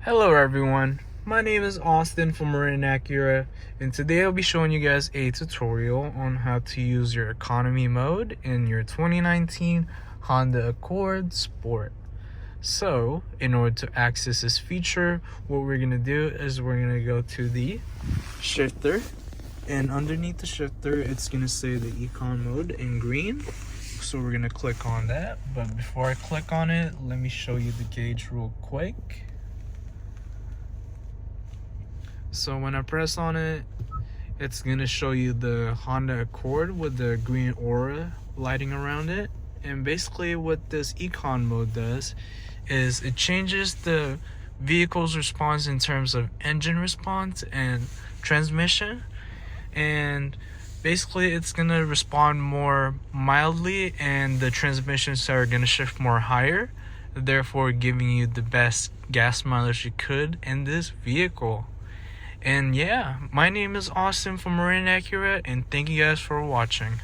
Hello everyone, my name is Austin from Marin Acura, and today I'll be showing you guys a tutorial on how to use your economy mode in your 2019 Honda Accord Sport. So, in order to access this feature, what we're going to do is we're going to go to the shifter, and underneath the shifter it's going to say the Econ mode in green. So we're going to click on that, but before I click on it, let me show you the gauge real quick. So when I press on it, it's gonna show you the Honda Accord with the green aura lighting around it. And basically what this Econ mode does is it changes the vehicle's response in terms of engine response and transmission. And basically it's gonna respond more mildly, and the transmissions are gonna shift more higher, therefore giving you the best gas mileage you could in this vehicle. And yeah, my name is Austin from Marin Acura, and thank you guys for watching.